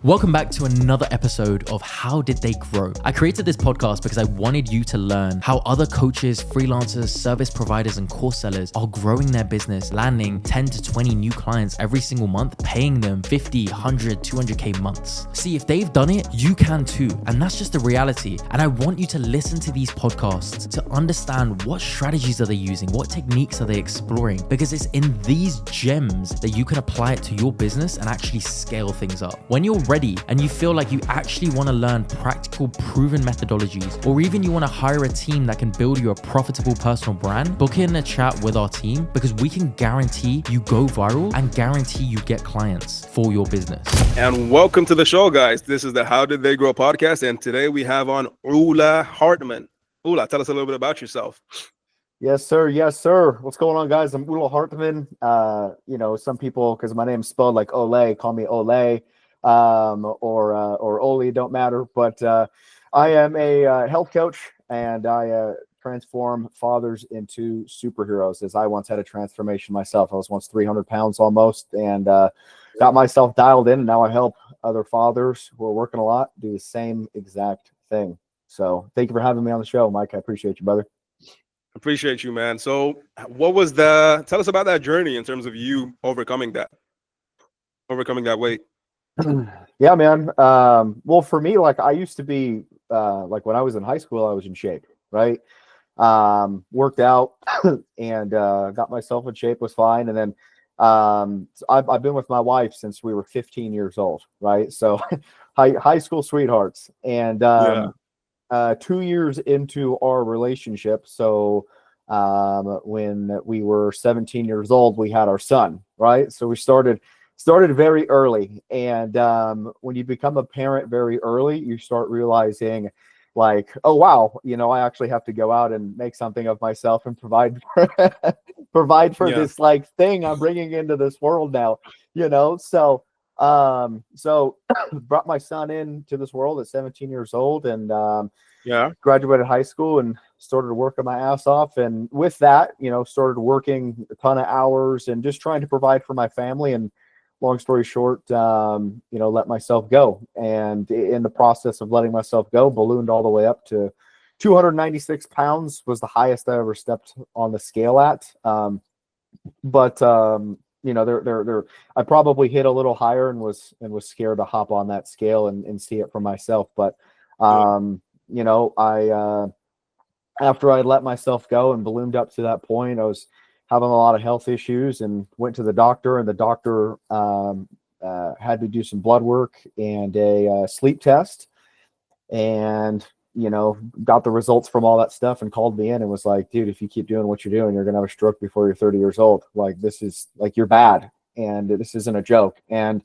Welcome back to another episode of How Did They Grow? I created this podcast because I wanted you to learn how other coaches, freelancers, service providers, and course sellers are growing their business, landing 10 to 20 new clients every single month, paying them 50, 100, 200K months. See, if they've done it, you can too. And that's just the reality. And I want you to listen to these podcasts to understand what strategies are they using, what techniques are they exploring, because it's in these gems that you can apply it to your business and actually scale things up. When you're ready and you feel like you actually want to learn practical, proven methodologies, or even you want to hire a team that can build you a profitable personal brand, book in a chat with our team because we can guarantee you go viral and guarantee you get clients for your business. And welcome to the show, guys. This is the How Did They Grow podcast. And today we have on Ula Hartman. Ula, tell us a little bit about yourself. Yes, sir. Yes, sir. What's going on, guys? I'm Ula Hartman. Some people, because my name's spelled like Ole, call me Ole. Or Oli, don't matter. But I am a health coach, and I transform fathers into superheroes. As I once had a transformation myself. I was once 300 pounds almost, and got myself dialed in. And now I help other fathers who are working a lot do the same exact thing. So thank you for having me on the show, Mike. I appreciate you, brother. Appreciate you, man. So tell us about that journey in terms of you overcoming that weight. Yeah, man. Well, for me, like I used to be, like when I was in high school, I was in shape, right? Worked out and got myself in shape, was fine. And then I've been with my wife since we were 15 years old, right? So high school sweethearts. And 2 years into our relationship, so when we were 17 years old, we had our son, right? So we started very early. And when you become a parent very early, you start realizing like, oh, wow, I actually have to go out and make something of myself and provide for this like thing I'm bringing into this world now, So brought my son into this world at 17 years old and graduated high school and started working my ass off. And with that, started working a ton of hours and just trying to provide for my family. And long story short, let myself go. And in the process of letting myself go, ballooned all the way up to 296 pounds was the highest I ever stepped on the scale at. I probably hit a little higher and was scared to hop on that scale and see it for myself. But, after I let myself go and ballooned up to that point, I was having a lot of health issues and went to the doctor, and the doctor had to do some blood work and a sleep test, and got the results from all that stuff and called me in and was like, dude, if you keep doing what you're doing, you're gonna have a stroke before you're 30 years old. Like, this is like, you're bad and this isn't a joke. And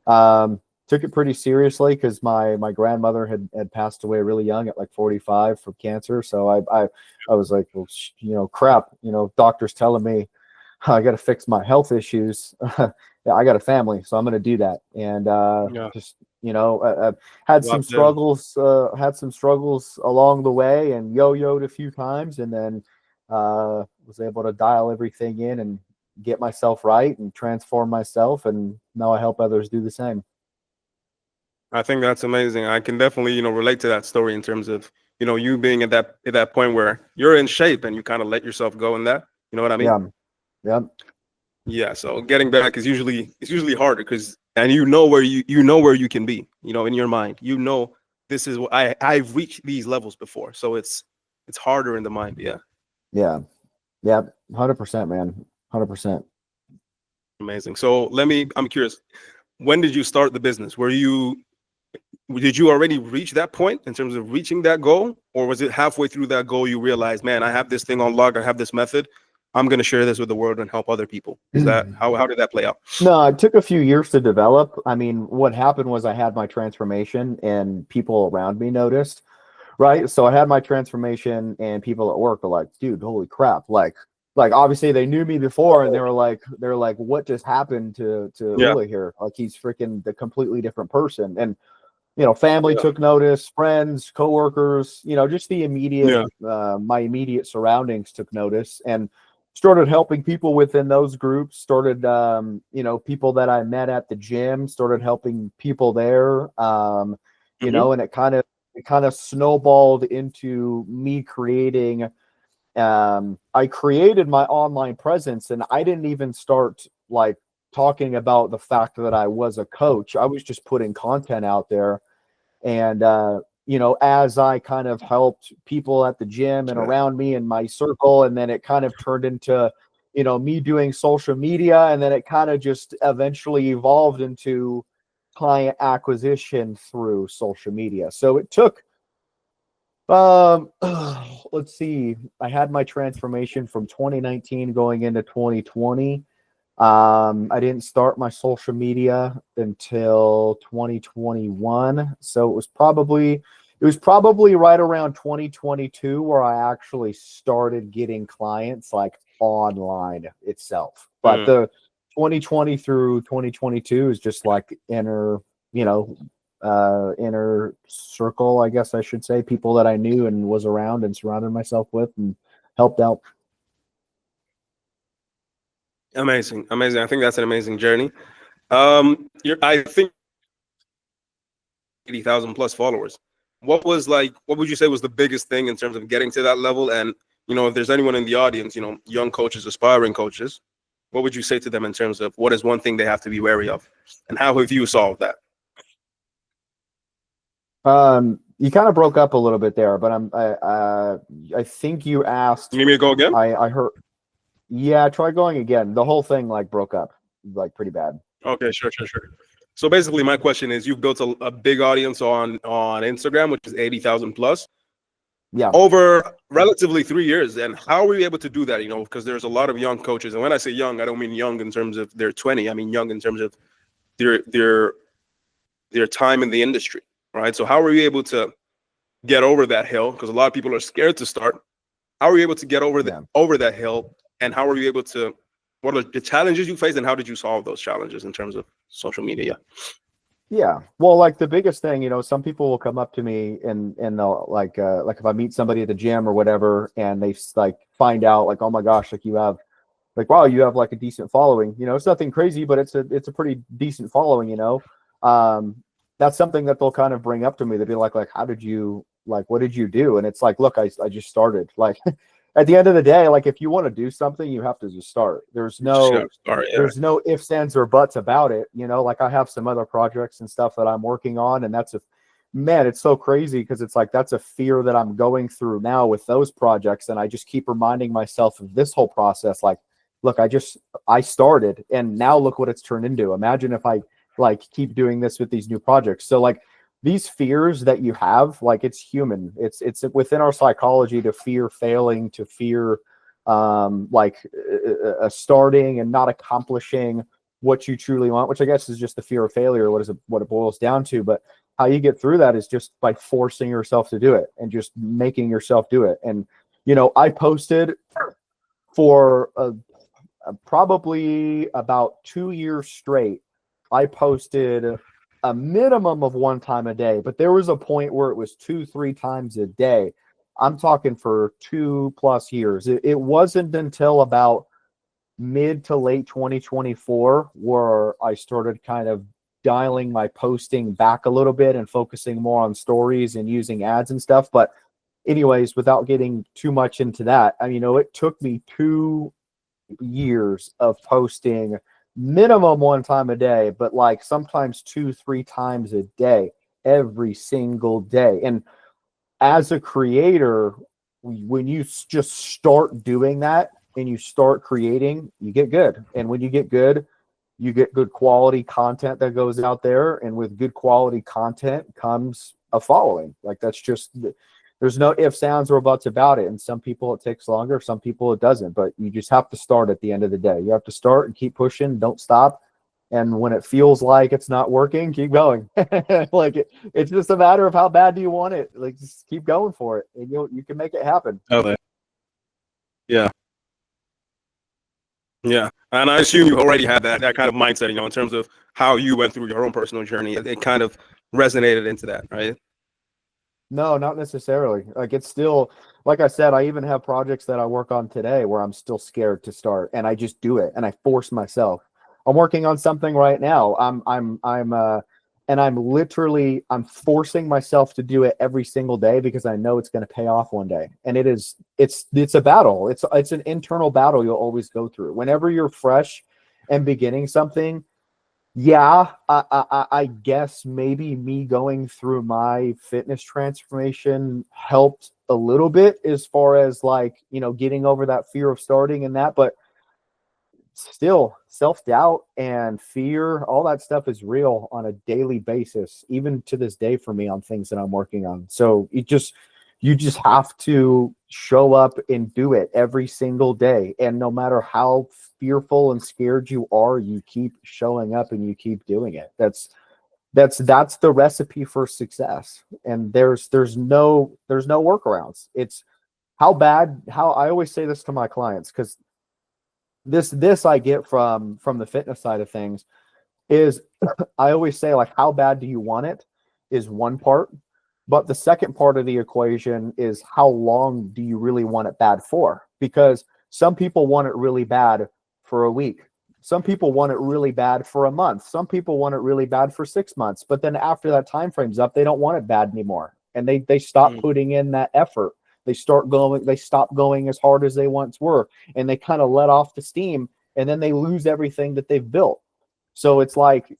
took it pretty seriously because my grandmother had passed away really young at like 45 from cancer. So I was like, well, crap, doctor's telling me I got to fix my health issues. I got a family, so I'm going to do that. And had some struggles along the way and yo-yoed a few times, and then was able to dial everything in and get myself right and transform myself. And now I help others do the same. I think that's amazing. I can definitely, relate to that story in terms of, you being at that point where you're in shape and you kind of let yourself go in that. You know what I mean? Yeah. Yeah. So getting back is usually harder and where you can be, in your mind, this is what I've reached these levels before. So it's harder in the mind. Yeah. Yeah. Yeah. 100%, man. 100%. Amazing. So I'm curious, when did you start the business? Did you already reach that point in terms of reaching that goal? Or was it halfway through that goal you realized, man, I have this thing on lock, I have this method, I'm going to share this with the world and help other people? Is that how did that play out? No, it took a few years to develop. I mean, what happened was I had my transformation and people around me noticed, right? So I had my transformation and people at work were like, dude, holy crap. Like obviously they knew me before and they were like, what just happened to Uli here? Like, he's freaking the completely different person. And family took notice, friends, coworkers, just the immediate, my immediate surroundings took notice. And started helping people within those groups, started, people that I met at the gym, started helping people there, Mhm. and it kind of snowballed into me creating. I created my online presence, and I didn't even start like talking about the fact that I was a coach. I was just putting content out there. And, as I kind of helped people at the gym and around me in my circle, and then it kind of turned into, me doing social media. And then it kind of just eventually evolved into client acquisition through social media. So it took, let's see, I had my transformation from 2019 going into 2020. I didn't start my social media until 2021. So it was probably right around 2022 where I actually started getting clients like online itself. But Mm. the 2020 through 2022 is just like inner circle, I guess I should say, people that I knew and was around and surrounded myself with and helped out. Amazing, amazing. I think that's an amazing journey. I think 80,000 plus followers. What would you say was the biggest thing in terms of getting to that level? And, if there's anyone in the audience, young coaches, aspiring coaches, what would you say to them in terms of what is one thing they have to be wary of? And how have you solved that? You kind of broke up a little bit there, but I think you asked. You need me to go again? I heard. Yeah, try going again. The whole thing like broke up, like pretty bad. Okay, sure. So basically, my question is: you've built a big audience on Instagram, which is 80,000 plus, Yeah, over relatively 3 years. And how were you able to do that? Because there's a lot of young coaches, and when I say young, I don't mean young in terms of they're 20. I mean young in terms of their time in the industry, right? So how were you able to get over that hill? Because a lot of people are scared to start. How were you able to get over yeah. over that hill? And how were you able to? What are the challenges you faced, and how did you solve those challenges in terms of social media? Yeah. Well, like the biggest thing, some people will come up to me and they'll like if I meet somebody at the gym or whatever, and they like find out like, oh my gosh, like wow, you have like a decent following. It's nothing crazy, but it's a pretty decent following. Um, that's something that they'll kind of bring up to me. They'll be like, how did you what did you do? And it's like, look, I just started. Like at the end of the day, like if you want to do something, you have to just start. There's Just no gotta start, yeah. there's no ifs, ands, or buts about it. Like I have some other projects and stuff that I'm working on, and man, it's so crazy because it's like that's a fear that I'm going through now with those projects, and I just keep reminding myself of this whole process. Like, look, I started, and now look what it's turned into. Imagine if I like keep doing this with these new projects. So like these fears that you have, like it's human. It's within our psychology to fear failing, to fear starting and not accomplishing what you truly want, which I guess is just the fear of failure. What it boils down to. But how you get through that is just by forcing yourself to do it and just making yourself do it. And I posted for probably about 2 years straight. I posted a minimum of one time a day, but there was a point where it was 2-3 times a day. I'm talking for 2+ years. It wasn't until about mid to late 2024 where I started kind of dialing my posting back a little bit and focusing more on stories and using ads and stuff. But anyways, without getting too much into that, it took me 2 years of posting minimum one time a day, but like sometimes 2-3 times a day, every single day. And as a creator, when you just start doing that and you start creating, you get good. And when you get good, you get good quality content that goes out there. And with good quality content comes a following. Like that's just, there's no ifs, ands, or buts about it. And some people it takes longer, some people it doesn't. But you just have to start at the end of the day. You have to start and keep pushing, don't stop. And when it feels like it's not working, keep going. It's just a matter of how bad do you want it. Like just keep going for it, and you can make it happen. Okay. Yeah. Yeah. And I assume you already had that kind of mindset, in terms of how you went through your own personal journey. It kind of resonated into that, right? No, not necessarily. Like it's still, like I said, I even have projects that I work on today where I'm still scared to start and I just do it and I force myself. I'm working on something right now. And I'm forcing myself to do it every single day because I know it's going to pay off one day. And it's a battle. It's an internal battle you'll always go through. Whenever you're fresh and beginning something, yeah, I guess maybe me going through my fitness transformation helped a little bit as far as like, getting over that fear of starting and that, but still self-doubt and fear, all that stuff is real on a daily basis, even to this day for me on things that I'm working on. So you just have to show up and do it every single day. And no matter how fearful and scared you are, you keep showing up and you keep doing it. That's the recipe for success. And there's no workarounds. It's how I always say this to my clients, because this I get from the fitness side of things is I always say, like, how bad do you want it is one part, but the second part of the equation is how long do you really want it bad for? Because some people want it really bad for a week. Some people want it really bad for a month. Some people want it really bad for 6 months. But then after that time frame's up, they don't want it bad anymore. And they stop putting in that effort. They stop going as hard as they once were, and they kind of let off the steam, and then they lose everything that they've built. So it's like,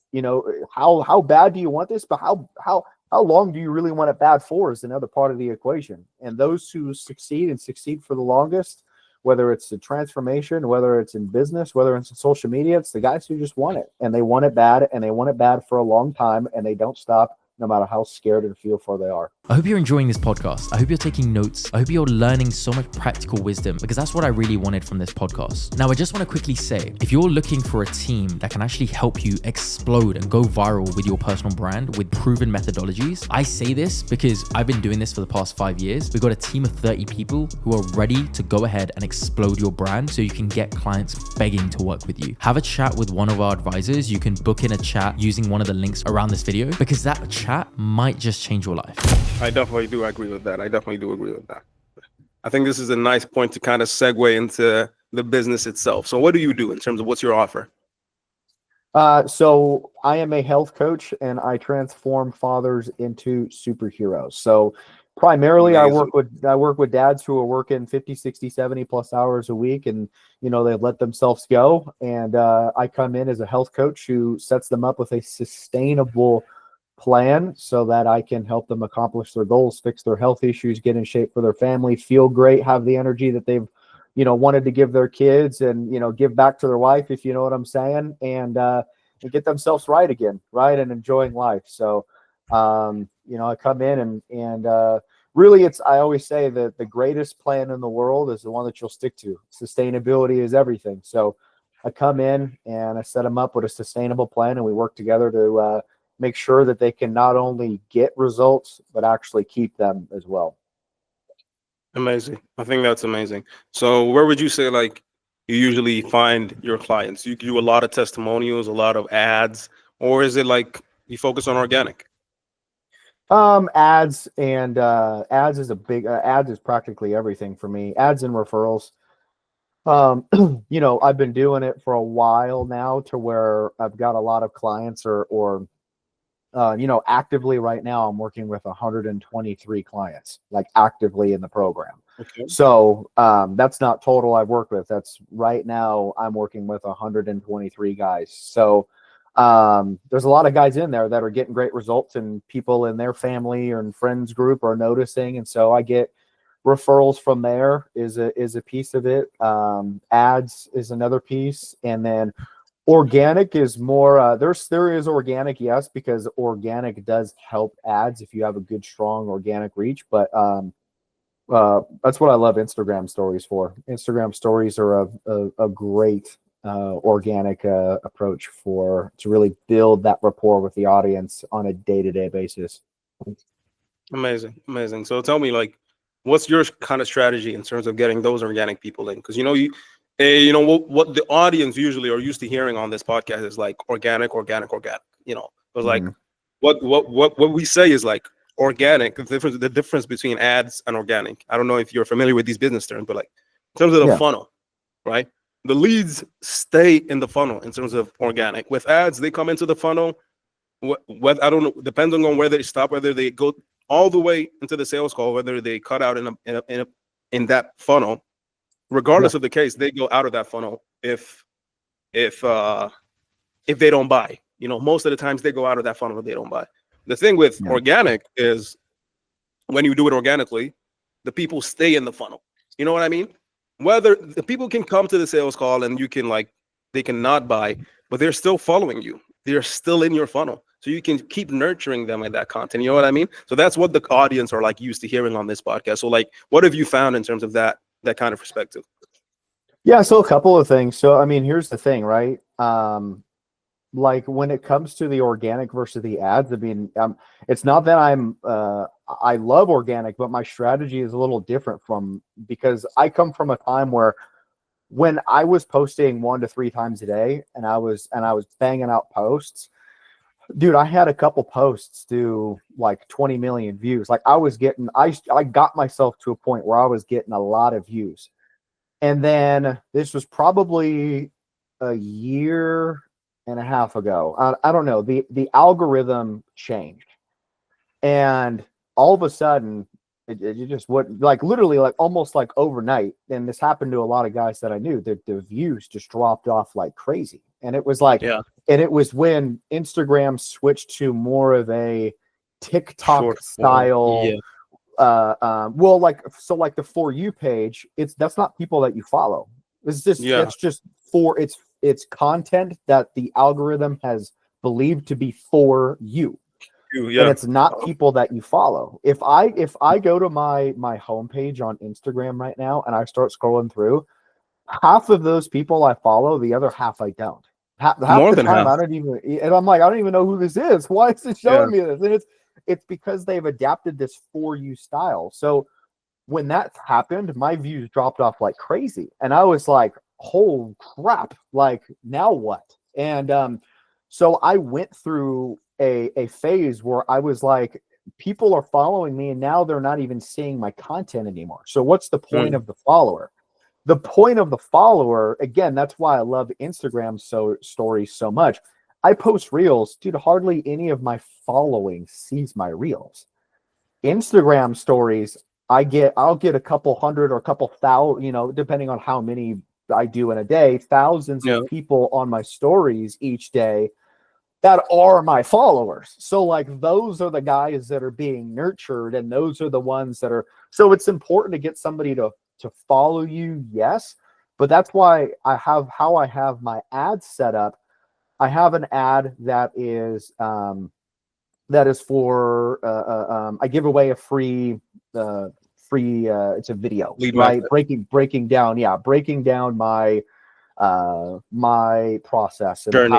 how bad do you want this? But how long do you really want it bad for is another part of the equation. And those who succeed for the longest, whether it's a transformation, whether it's in business, whether it's in social media, it's the guys who just want it, and they want it bad, and they want it bad for a long time, and they don't stop no matter how scared and fearful they are. I hope you're enjoying this podcast. I hope you're taking notes. I hope you're learning so much practical wisdom, because that's what I really wanted from this podcast. Now, I just want to quickly say, if you're looking for a team that can actually help you explode and go viral with your personal brand with proven methodologies, I say this because I've been doing this for the past 5 years. We've got a team of 30 people who are ready to go ahead and explode your brand so you can get clients begging to work with you. Have a chat with one of our advisors. You can book in a chat using one of the links around this video, because that chat might just change your life. I definitely do agree with that. I think this is a nice point to kind of segue into the business itself. So what do you do in terms of what's your offer? So I am a health coach, and I transform fathers into superheroes. So primarily Amazing. I work with dads who are working 50, 60, 70 plus hours a week, and they let themselves go. And I come in as a health coach who sets them up with a sustainable plan so that I can help them accomplish their goals, fix their health issues, get in shape for their family, feel great, have the energy that they've wanted to give their kids, and give back to their wife, if you know what I'm saying, and get themselves right again, right, and enjoying life. So I come in and really, I always say that the greatest plan in the world is the one that you'll stick to. Sustainability is everything. So I come in and I set them up with a sustainable plan, and we work together to make sure that they can not only get results, but actually keep them as well. Amazing. I think that's amazing. So where would you say, like, you usually find your clients? You do a lot of testimonials, a lot of ads, or is it like you focus on organic? Ads is a big, ads is practically everything for me. Ads and referrals. I've been doing it for a while now, to where I've got a lot of clients, or actively right now I'm working with 123 clients, like actively in the program. Okay. So that's not total I've worked with. That's right now I'm working with 123 guys. So there's a lot of guys in there that are getting great results, and people in their family or friends group are noticing. And so I get referrals from there is a piece of it. Ads is another piece. And then organic is more, there is organic, yes, because organic does help ads if you have a good, strong organic reach. But that's what I love Instagram stories for. Instagram stories are a great organic approach to really build that rapport with the audience on a day-to-day basis. Amazing. So tell me, like, what's your kind of strategy in terms of getting those organic people in? Because what the audience usually are used to hearing on this podcast is like organic. It was like what we say is like organic, the difference between ads and organic. I don't know if you're familiar with these business terms, but like in terms of the funnel, right? The leads stay in the funnel in terms of organic. With ads, they come into the funnel. What I don't know, depending on where they stop, whether they go all the way into the sales call, whether they cut out in that funnel. Regardless of the case, they go out of that funnel if they don't buy. You know, most of the times they go out of that funnel if they don't buy. The thing with organic is when you do it organically, the people stay in the funnel. You know what I mean? Whether the people can come to the sales call and you can they cannot buy, but they're still following you. They're still in your funnel. So you can keep nurturing them with that content. You know what I mean? So that's what the audience are used to hearing on this podcast. So what have you found in terms of that kind of perspective? Yeah, so a couple of things. So I mean, here's the thing, right? Like when it comes to the organic versus the ads, I mean, it's not that I love organic, but my strategy is a little different because I come from a time where when I was posting 1 to 3 times a day and I was banging out posts, dude, I had a couple posts do like 20 million views. Like I got myself to a point where I was getting a lot of views. And then this was probably a year and a half ago. I don't know. The algorithm changed. And all of a sudden, it just wouldn't, literally almost like overnight. And this happened to a lot of guys that I knew, that the views just dropped off like crazy. And it was and it was when Instagram switched to more of a TikTok style. Yeah. The For You page, that's not people that you follow. It's just it's just it's content that the algorithm has believed to be for you. And it's not people that you follow. If I go to my homepage on Instagram right now and I start scrolling through, half of those people I follow, the other half I don't. Half More the than time half. I don't even, and I'm like, I don't even know who this is. Why is it showing me this? And it's because they've adapted this For You style. So when that happened, my views dropped off like crazy. And I was like, holy crap, like now what? And so I went through a phase where I was like, people are following me and now they're not even seeing my content anymore. So what's the point of the follower? The point of the follower, again, that's why I love Instagram stories so much. I post reels, dude, hardly any of my following sees my reels. Instagram stories, I'll get a couple hundred or a couple thousand, depending on how many I do in a day, thousands of people on my stories each day that are my followers. So those are the guys that are being nurtured, and those are the ones that are, so it's important to get somebody to follow you. Yes. But that's why I have my ads set up. I have an ad that is for I give away a free it's a video, right? Breaking down my my process and journey,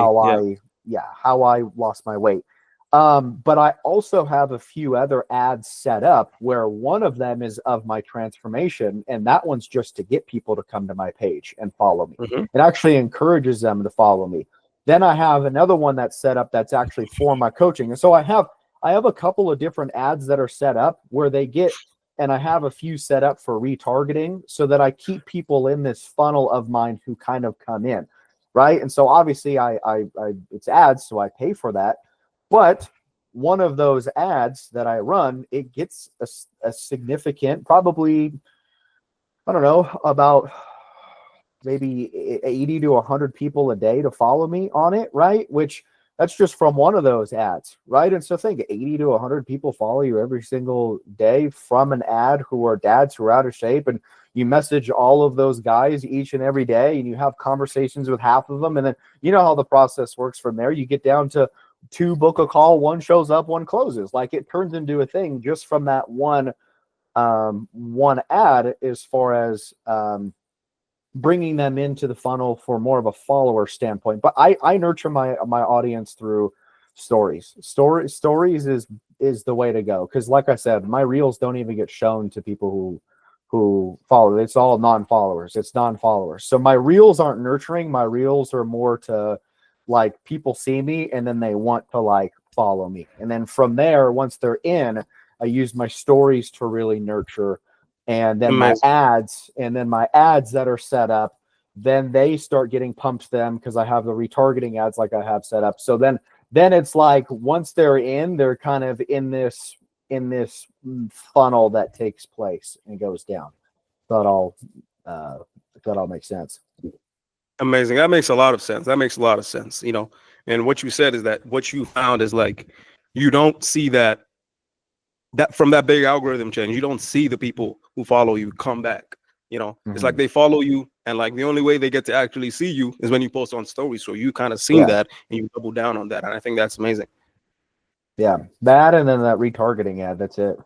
how I lost my weight. But I also have a few other ads set up where one of them is of my transformation, and that one's just to get people to come to my page and follow me. It actually encourages them to follow me. Then I have another one that's set up that's actually for my coaching. And so I have a couple of different ads that are set up where they get, and I have a few set up for retargeting so that I keep people in this funnel of mine who kind of come in, right? And so obviously I it's ads, so I pay for that. But one of those ads that I run, it gets a significant, probably, I don't know, about maybe 80 to 100 people a day to follow me on it, right? Which that's just from one of those ads, right? And so think 80 to 100 people follow you every single day from an ad who are dads who are out of shape, and you message all of those guys each and every day, and you have conversations with half of them, and then you know how the process works from there. You get down to 2 book a call, 1 shows up, 1 closes. Like it turns into a thing just from that one ad, as far as bringing them into the funnel for more of a follower standpoint. But I nurture my audience through stories. Stories is the way to go, because like I said, my reels don't even get shown to people who follow. It's all non-followers. It's non-followers. So my reels aren't nurturing. My reels are more to people see me and then they want to follow me. And then from there, once they're in, I used my stories to really nurture, and then my Amazing. ads that are set up, then they start getting pumped them because I have the retargeting ads like I have set up. So then it's like once they're in, they're kind of in this funnel that takes place and goes down. That all makes sense. Amazing. That makes a lot of sense. That makes a lot of sense. You know, and what you said is that what you found is like you don't see that from that big algorithm change, you don't see the people who follow you come back. You know, it's like they follow you, and like the only way they get to actually see you is when you post on stories. So you kind of seen that and you double down on that. And I think that's amazing. Yeah, that and then that retargeting ad. That's it.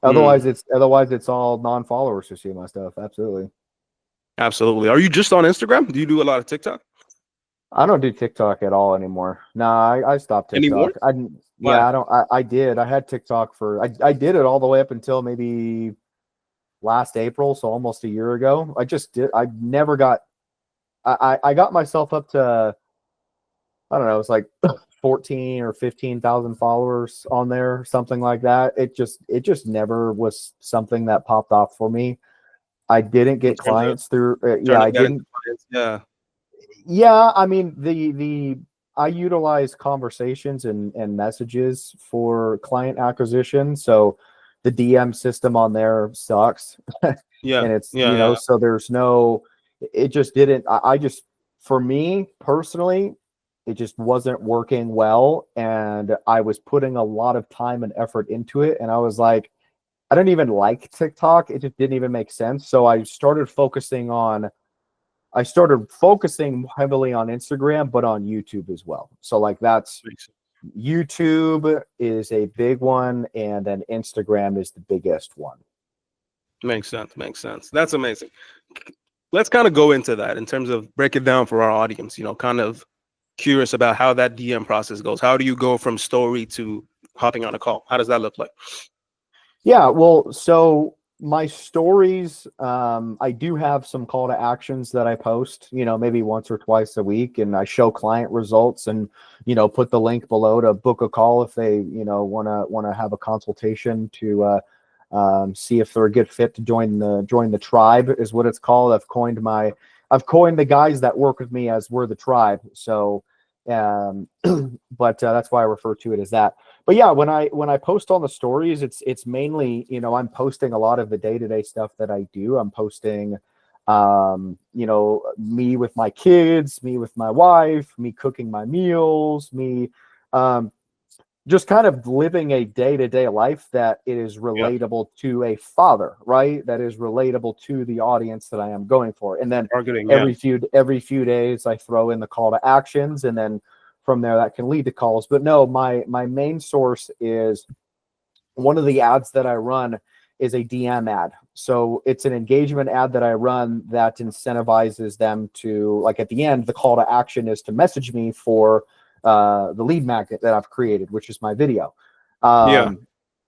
Otherwise, it's all non-followers who see my stuff. Absolutely. Absolutely. Are you just on Instagram? Do you do a lot of TikTok I don't do TikTok at all anymore. No, I stopped TikTok. anymore? Yeah, Why? I don't. I did. I had TikTok I did it all the way up until maybe last April, so almost a year ago. I just did. I never got. I got myself up to, I don't know, it's like 14 or 15,000 followers on there, something like that. It just never was something that popped off for me. I didn't In get terms of clients through. Yeah, I turning that into didn't. clients? Yeah. Yeah, I mean the I utilize conversations and messages for client acquisition. So the DM system on there sucks. Yeah. And it's, Yeah. Yeah. so there's no, it just didn't, I just, for me personally, it just wasn't working well. And I was putting a lot of time and effort into it. And I was like, I don't even like TikTok. It just didn't even make sense. So I started focusing heavily on Instagram, but on YouTube as well. So like that's, Makes sense. YouTube is a big one, and then Instagram is the biggest one. Makes sense. Makes sense. That's amazing. Let's kind of go into that in terms of break it down for our audience, you know, kind of curious about how that DM process goes. How do you go from story to hopping on a call? How does that look like? Yeah, well, so my stories, I do have some call to actions that I post, maybe once or twice a week, and I show client results and, put the link below to book a call if they, want to have a consultation to see if they're a good fit to join the tribe is what it's called. I've coined the guys that work with me as we're the tribe. So, but that's why I refer to it as that. But yeah, when I post on the stories, it's mainly, I'm posting a lot of the day-to-day stuff that I do. I'm posting, me with my kids, me with my wife, me cooking my meals, me, just kind of living a day-to-day life that it is Yeah. relatable to a father, right? That is relatable to the audience that I am going for. And then Targeting. Yeah. every few days I throw in the call to actions, and then from there that can lead to calls. But no, my main source is one of the ads that I run is a DM ad. So it's an engagement ad that I run that incentivizes them to, like, at the end, the call to action is to message me for the lead magnet that I've created, which is my video. Yeah.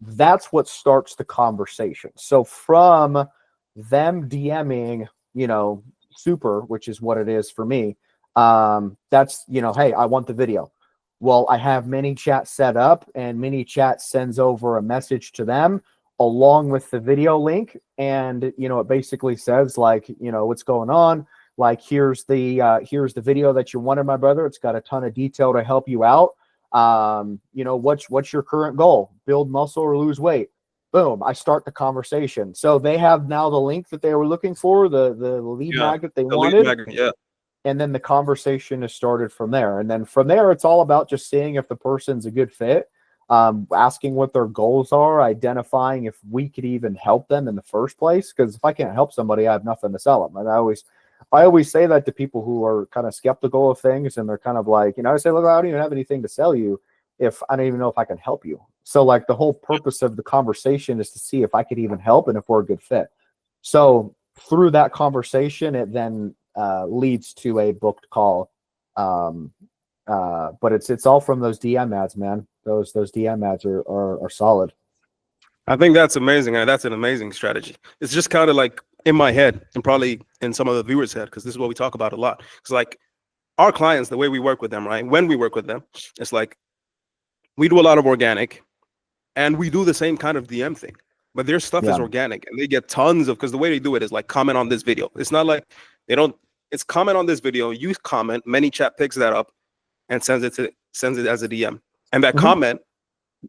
That's what starts the conversation. So from them DMing, super, which is what it is for me, that's, hey, I want the video. Well, I have ManyChat set up, and ManyChat sends over a message to them along with the video link. And, it basically says, like, what's going on? Like, here's the video that you wanted, my brother. It's got a ton of detail to help you out. What's your current goal? Build muscle or lose weight? Boom. I start the conversation. So they have now the link that they were looking for, the lead Yeah. magnet they The lead wanted. magnet. Yeah. And then the conversation is started from there. And then from there, it's all about just seeing if the person's a good fit, asking what their goals are, identifying if we could even help them in the first place. Because if I can't help somebody, I have nothing to sell them. And I always say that to people who are kind of skeptical of things, and they're kind of like, I say, look, I don't even have anything to sell you if I don't even know if I can help you. So like the whole purpose of the conversation is to see if I could even help and if we're a good fit. So through that conversation, it then leads to a booked call. But it's all from those DM ads, man. Those DM ads are solid. I think that's amazing. And that's an amazing strategy. It's just kind of like in my head and probably in some of the viewers' head, because this is what we talk about a lot. It's like our clients, the way we work with them, right? When we work with them, it's like we do a lot of organic. and we do the same kind of DM thing, but their stuff is Yeah. organic, and they get tons of, because the way they do it is like comment on this video. It's not like they don't. It's comment on this video. You comment. ManyChat picks that up and sends it as a DM. And that Mhm. comment,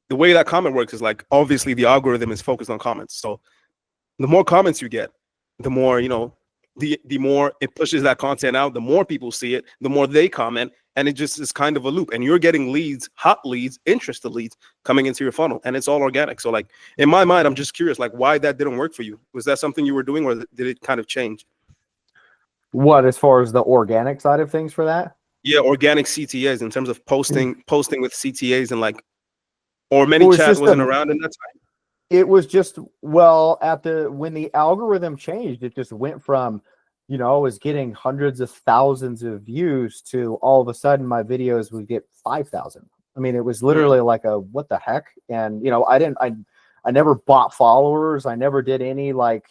the way that comment works is like, obviously the algorithm is focused on comments. So the more comments you get, the more, the more it pushes that content out, the more people see it, the more they comment, and it just is kind of a loop. And you're getting leads, hot leads, interested leads coming into your funnel, and it's all organic. So like in my mind, I'm just curious, like why that didn't work for you. Was that something you were doing, or did it kind of change? What, as far as the organic side of things for that? Yeah, organic CTAs in terms of posting with CTAs, and like, or many Well, it's chat just wasn't around in that time. it was just, well, when the algorithm changed, it just went from, I was getting hundreds of thousands of views to all of a sudden my videos would get 5,000. I mean, it was literally like a what the heck. And I never bought followers. I never did any like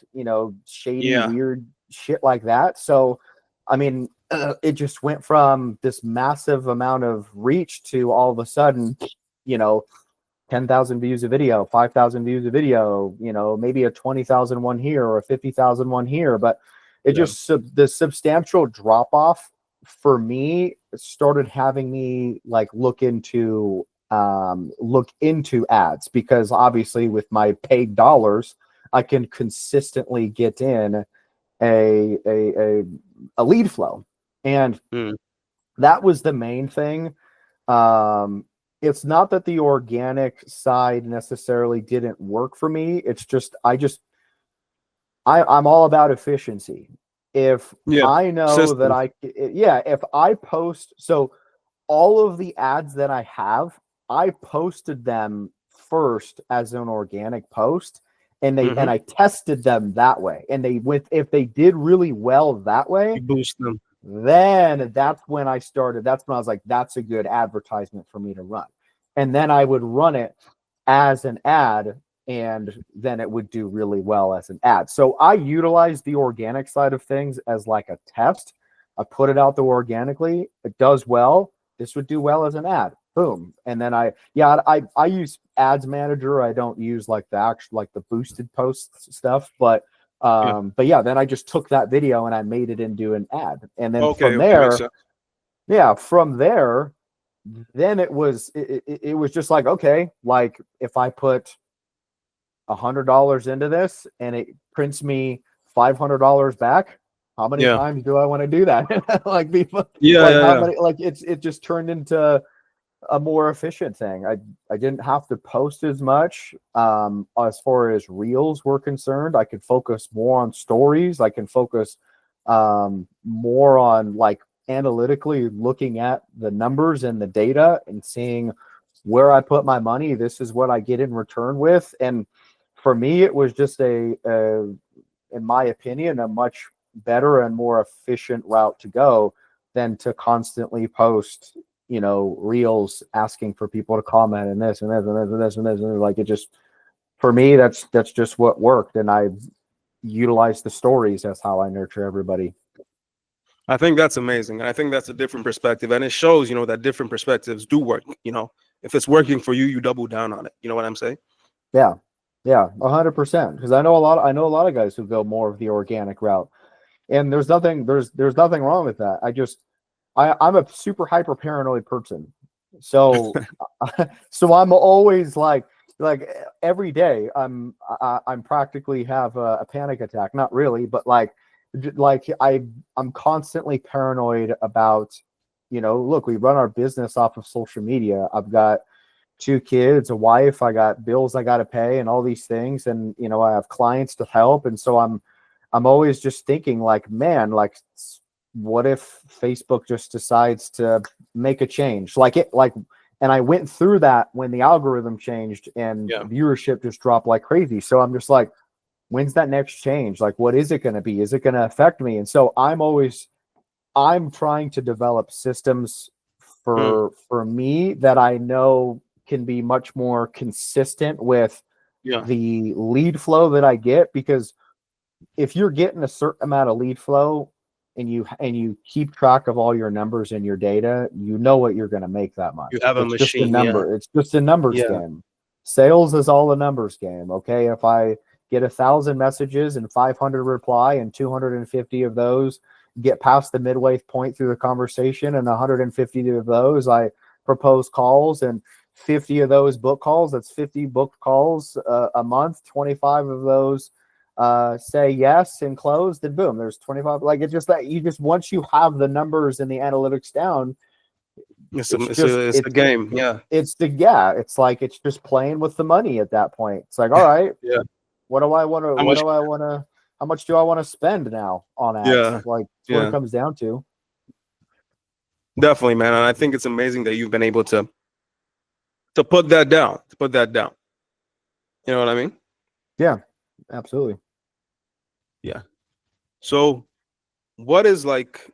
shady Yeah. weird shit like that. So I mean, it just went from this massive amount of reach to all of a sudden, 10,000 views a video, 5,000 views a video, maybe a 20,000 one here or a 50,000 one here. But it just, the substantial drop off for me started having me like look into ads, because obviously with my paid dollars, I can consistently get in a lead flow. And that was the main thing. It's not that the organic side necessarily didn't work for me. It's just I'm all about efficiency. If I know that if I post, so all of the ads that I have, I posted them first as an organic post, and I tested them that way. And if they did really well that way, you boost them. Then that's when I was like, that's a good advertisement for me to run. And then I would run it as an ad, and then it would do really well as an ad. So I utilize the organic side of things as like a test. I put it out there organically. It does well. This would do well as an ad. Boom. And then I use Ads Manager. I don't use like the boosted posts stuff, but then I just took that video and I made it into an ad. And then from there, then it was just like, okay, like if I put $100 into this and it prints me $500 back, how many times do I want to do that? It just turned into a more efficient thing. I didn't have to post as much. As far as reels were concerned, I could focus more on stories. I can focus more on like analytically looking at the numbers and the data and seeing where I put my money. This is what I get in return with. And for me, it was just in my opinion, a much better and more efficient route to go than to constantly post reels asking for people to comment and this and this and this and this and this. And like, it just, for me, that's just what worked. And I utilized the stories. That's how I nurture everybody. I think that's amazing. And I think that's a different perspective. And it shows, that different perspectives do work. If it's working for you, you double down on it. You know what I'm saying? Yeah. Yeah. 100%. Because I know a lot of guys who go more of the organic route, and there's nothing wrong with that. I'm a super hyper paranoid person. So, I'm always like every day I'm practically have a panic attack. Not really, but I'm constantly paranoid about, look, we run our business off of social media. I've got 2 kids, a wife, I got bills I got to pay and all these things. And, I have clients to help. And so I'm always just thinking like, man, like, what if Facebook just decides to make a change and I went through that when the algorithm changed and viewership just dropped like crazy. So I'm just like, when's that next change? Like, what is it going to be? Is it going to affect me? And so I'm trying to develop systems for me that I know can be much more consistent with the lead flow that I get, because if you're getting a certain amount of lead flow and you keep track of all your numbers and your data, what you're going to make that much. You have a it's machine. Just a number. It's just a numbers game. Sales is all a numbers game. Okay. If I get 1,000 messages and 500 reply and 250 of those get past the midway point through the conversation, and 150 of those I propose calls, and 50 of those book calls, that's 50 book calls a month, 25 of those say yes and close, then boom, there's 25. Like, it's just that you just, once you have the numbers and the analytics down, It's it's a game. Yeah. it's like it's just playing with the money at that point. It's like, all right, Yeah. what do I want to, How what much? do I want to, how much do I want to spend now on ads? Yeah. Like, that's what Yeah. it comes down to. Definitely, man. And I think it's amazing that you've been able to put that down. To put that down. You know what I mean? Yeah, absolutely. Yeah. So, what is like?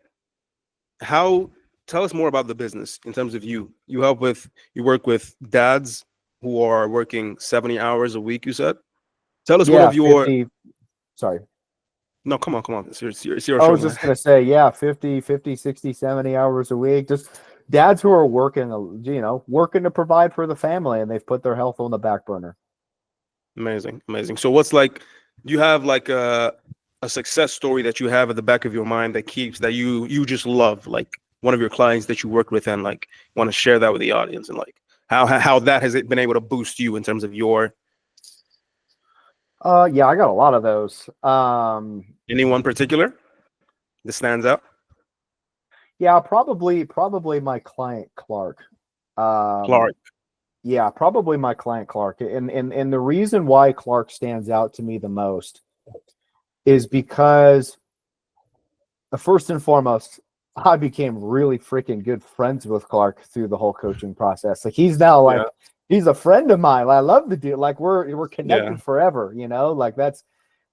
How? Tell us more about the business in terms of you. You work with dads who are working 70 hours a week. You said. Tell us one Yeah, of your. 50. Sorry. No, come on, come on. It's your I show, was man. just going to say, yeah, 50, 60, 70 hours a week. Just dads who are working, working to provide for the family, and they've put their health on the back burner. Amazing, amazing. So, what's like? Do you have like a success story that you have at the back of your mind that keeps that you just love, like one of your clients that you worked with, and like want to share that with the audience, and like how that has it been able to boost you in terms of your Yeah, I got a lot of those. anyone particular that stands out? Yeah, probably my client Clark. Clark. Yeah, probably my client Clark. And the reason why Clark stands out to me the most is because first and foremost, I became really freaking good friends with Clark through the whole coaching process. Like, he's now like, Yeah. he's a friend of mine. I love the dude. Like, we're connected Yeah. forever, like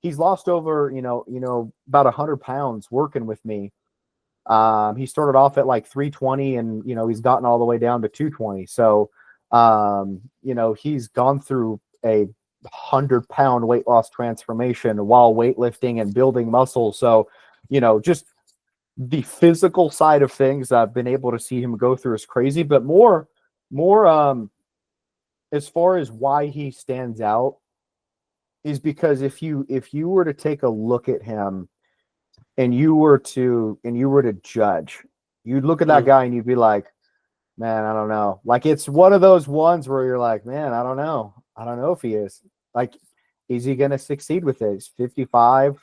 he's lost over, about 100 pounds working with me. He started off at like 320, and, he's gotten all the way down to 220. So, he's gone through a 100-pound weight loss transformation while weightlifting and building muscle. So, just the physical side of things I've been able to see him go through is crazy, but more, as far as why he stands out is because if you were to take a look at him and you were to judge, you'd look at that guy and you'd be like, man, I don't know. Like, it's one of those ones where you're like, man, I don't know if he is. Like, is he going to succeed with it? He's 55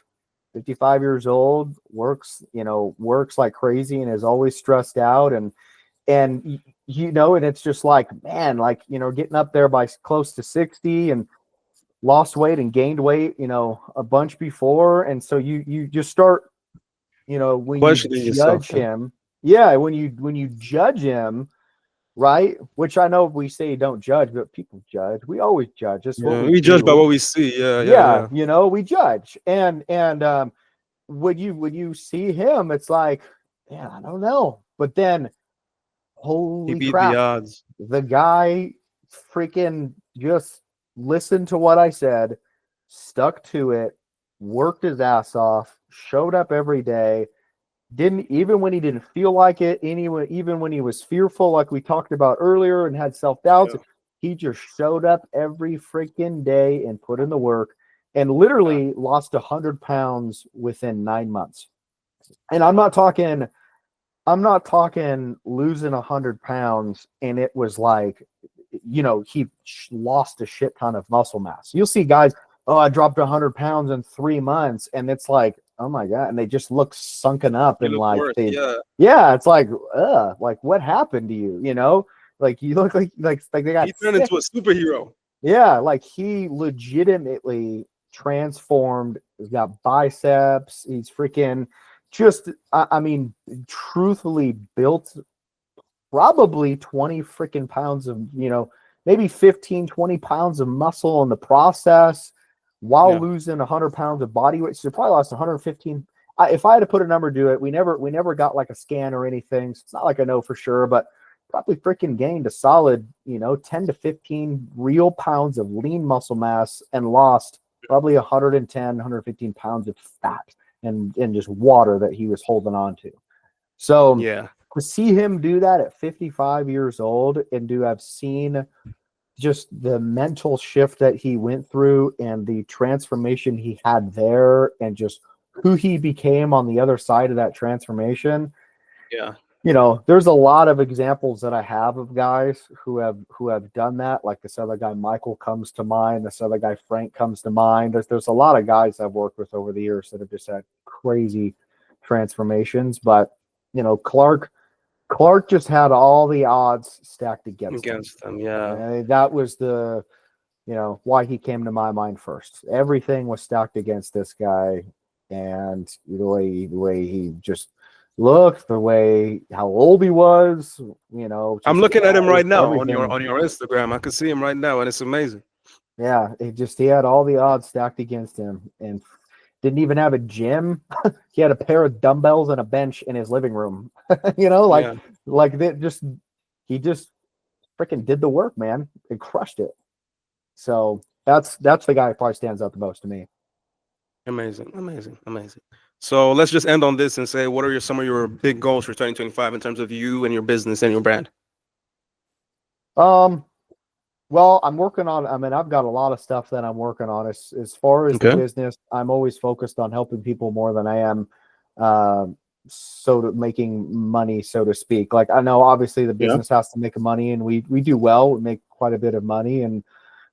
years old, works like crazy, and is always stressed out. And it's just like, man, like, getting up there by close to 60 and lost weight and gained weight, a bunch before. And so you just start, when Questioning you yourself. judge him, when you judge him, right? Which I know we say don't judge, but people judge. We always judge. That's what We judge by do. what we see. Yeah. We judge. And when you see him, it's like, man, I don't know. But then, He holy beat crap, the odds. the guy freaking just listened to what I said, stuck to it, worked his ass off, showed up every day, didn't, even when he didn't feel like it, even when he was fearful, like we talked about earlier, and had self-doubts, he just showed up every freaking day and put in the work, and literally lost 100 pounds within 9 months. And I'm not talking losing 100 pounds and it was like, he lost a shit ton of muscle mass. You'll see guys, oh, I dropped 100 pounds in 3 months, and it's like, oh my God. And they just look sunken up, and like, it's like, like, what happened to you? Like, you look like they got, he turned into a superhero. Yeah, like, he legitimately transformed. He's got biceps. He's freaking just, I mean, truthfully built probably 20 freaking pounds of, maybe 15, 20 pounds of muscle in the process, while losing 100 pounds of body weight. So probably lost 115. If I had to put a number to it, we never got like a scan or anything. So it's not like I know for sure, but probably freaking gained a solid, 10 to 15 real pounds of lean muscle mass, and lost probably 110, 115 pounds of fat and just water that he was holding on to. So to see him do that at 55 years old, and to have seen just the mental shift that he went through and the transformation he had there and just who he became on the other side of that transformation. Yeah. There's a lot of examples that I have of guys who have done that. Like this other guy, Michael, comes to mind. This other guy, Frank, comes to mind. There's a lot of guys I've worked with over the years that have just had crazy transformations. But Clark just had all the odds stacked against him. Yeah. And that was why he came to my mind first. Everything was stacked against this guy, and the way he just looked, how old he was, I'm looking at him right now everything. on your Instagram. I can see him right now, and it's amazing. Yeah, he had all the odds stacked against him, and didn't even have a gym. He had a pair of dumbbells and a bench in his living room. He just freaking did the work, man, and crushed it. So that's the guy who probably stands out the most to me. Amazing. So let's just end on this and say, what are some of your big goals for 2025 in terms of you and your business and your brand? Well, I'm working on, I've got a lot of stuff that I'm working on. As far as the business, I'm always focused on helping people more than I am making money, so to speak. Like, I know obviously the business has to make money, and we do well. We make quite a bit of money,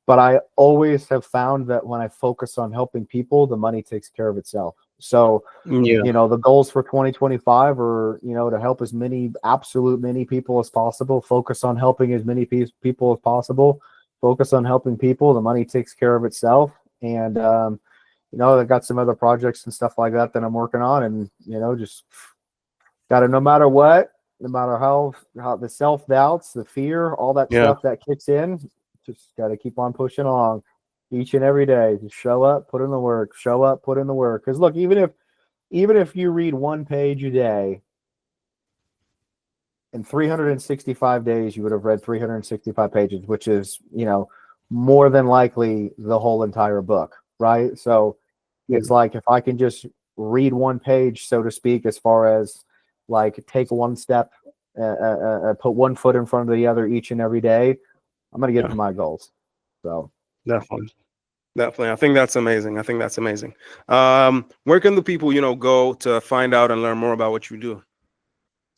but I always have found that when I focus on helping people, the money takes care of itself. So, the goals for 2025 are, to help as many people as possible, focus on helping as many people as possible, focus on helping people. The money takes care of itself. And, I've got some other projects and stuff like that I'm working on, and, just got to, no matter how the self-doubts, the fear, all that stuff that kicks in, just got to keep on pushing along each and every day. Just show up, put in the work, Because look, even if you read one page a day, in 365 days, you would have read 365 pages, which is, more than likely the whole entire book, right? So it's like, if I can just read one page, so to speak, as far as like take one step, put one foot in front of the other each and every day, I'm going to get to my goals. So definitely. I think that's amazing. Where can the people, go to find out and learn more about what you do?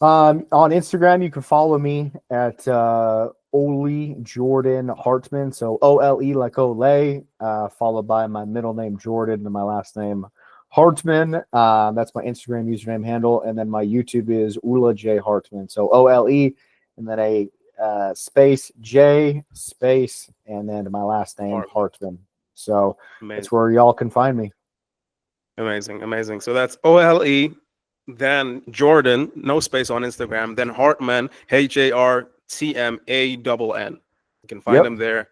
On Instagram, you can follow me at Ole Jordan Hartman. So OLE like Ole, followed by my middle name Jordan and my last name Hartman. That's my Instagram username handle, and then my YouTube is Ula J Hartman. So OLE and then a space J space and then my last name Hartman. So that's where y'all can find me. Amazing. So that's OLE, then Jordan, no space on Instagram, then Hartman, HARTMANN. You can find him there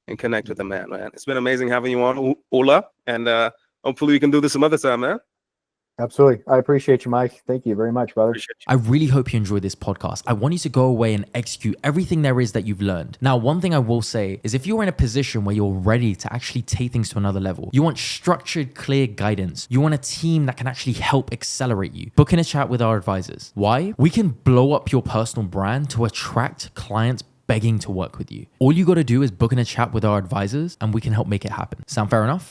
and connect with the man. It's been amazing having you on, Ula, and hopefully we can do this some other time, man. Absolutely. I appreciate you, Mike. Thank you very much, brother. I really hope you enjoyed this podcast. I want you to go away and execute everything there is that you've learned. Now, one thing I will say is if you're in a position where you're ready to actually take things to another level, you want structured, clear guidance, you want a team that can actually help accelerate you, book in a chat with our advisors. Why? We can blow up your personal brand to attract clients begging to work with you. All you got to do is book in a chat with our advisors and we can help make it happen. Sound fair enough?